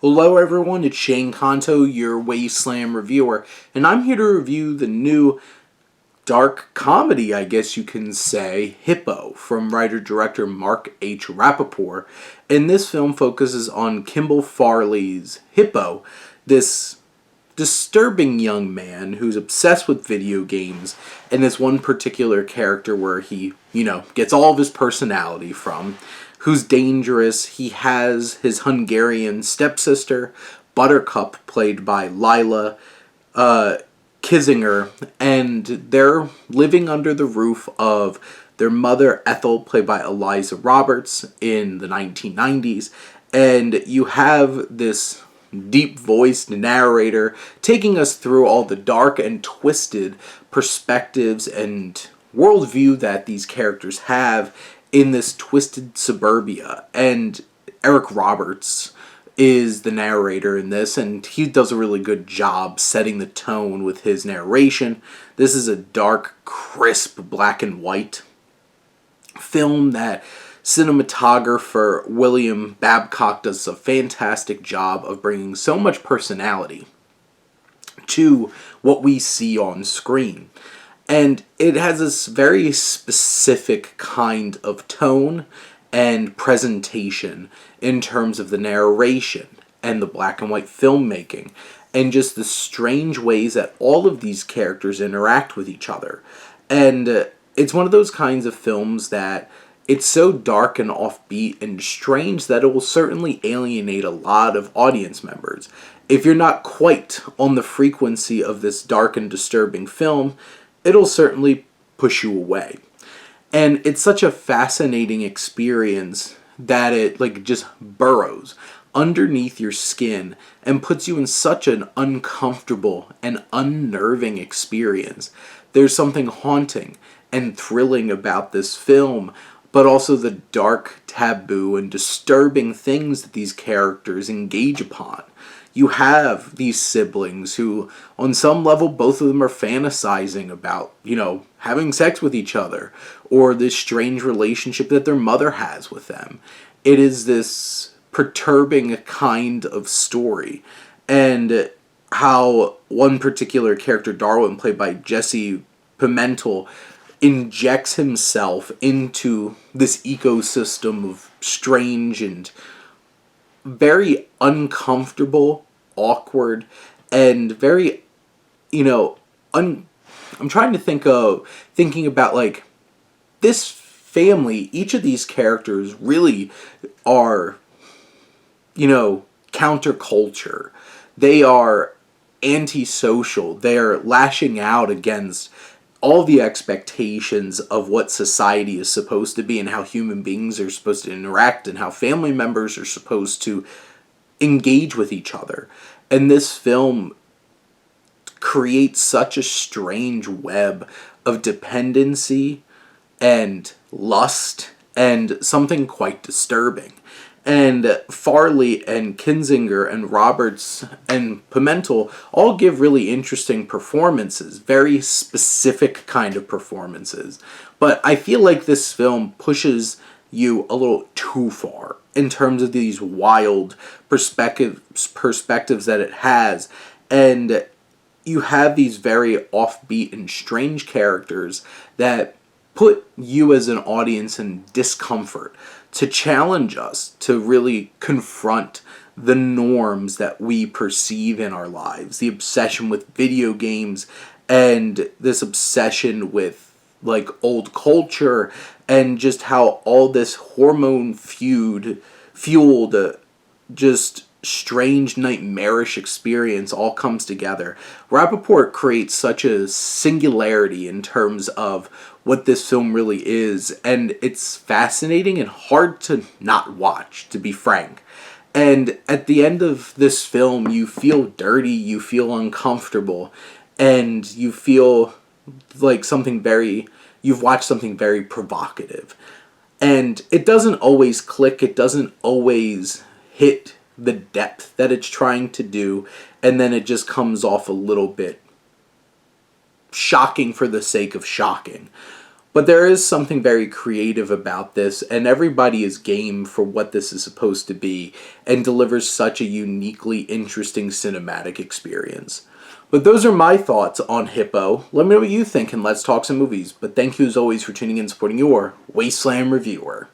Hello everyone, it's Shane Kanto, your Wasteland reviewer, and I'm here to review the new dark comedy, I guess you can say, Hippo, from writer-director Mark H. Rappaport. And this film focuses on Kimball Farley's Hippo, this disturbing young man who's obsessed with video games, and this one particular character where he, gets all of his personality from, who's dangerous. He has his Hungarian stepsister, Buttercup, played by Lila Kissinger, and they're living under the roof of their mother, Ethel, played by Eliza Roberts, in the 1990s, and you have this deep-voiced narrator taking us through all the dark and twisted perspectives and worldview that these characters have in this twisted suburbia. And Eric Roberts is the narrator in this, and he does a really good job setting the tone with his narration. This is a dark, crisp, black and white film that cinematographer William Babcock does a fantastic job of bringing so much personality to what we see on screen. And it has this very specific kind of tone and presentation in terms of the narration and the black and white filmmaking and just the strange ways that all of these characters interact with each other. And it's one of those kinds of films that it's so dark and offbeat and strange that it will certainly alienate a lot of audience members. If you're not quite on the frequency of this dark and disturbing film, it'll certainly push you away. And it's such a fascinating experience that it just burrows underneath your skin and puts you in such an uncomfortable and unnerving experience. There's something haunting and thrilling about this film, but also the dark, taboo, and disturbing things that these characters engage upon. You have these siblings who, on some level, both of them are fantasizing about, having sex with each other, or this strange relationship that their mother has with them. It is this perturbing kind of story. And how one particular character, Darwin, played by Jesse Pimentel, injects himself into this ecosystem of strange and very uncomfortable, awkward, and very, I'm trying to thinking about, this family. Each of these characters really are, counterculture. They are antisocial. They're lashing out against all the expectations of what society is supposed to be and how human beings are supposed to interact and how family members are supposed to engage with each other. And this film creates such a strange web of dependency and lust and something quite disturbing. And Farley and Kinzinger and Roberts and Pimentel all give really interesting performances, very specific kind of performances. But I feel like this film pushes you a little too far in terms of these wild perspectives that it has. And you have these very offbeat and strange characters that put you as an audience in discomfort, to challenge us to really confront the norms that we perceive in our lives, the obsession with video games and this obsession with old culture, and just how all this hormone fueled just strange nightmarish experience all comes together. Rappaport creates such a singularity in terms of what this film really is, and it's fascinating and hard to not watch, to be frank. And at the end of this film, you feel dirty, you feel uncomfortable, and you feel like you've watched something very provocative. And it doesn't always click, it doesn't always hit the depth that it's trying to do, and then it just comes off a little bit shocking for the sake of shocking. But there is something very creative about this, and everybody is game for what this is supposed to be, and delivers such a uniquely interesting cinematic experience. But those are my thoughts on Hippo. Let me know what you think, and let's talk some movies. But thank you as always for tuning in and supporting your Wasteland reviewer.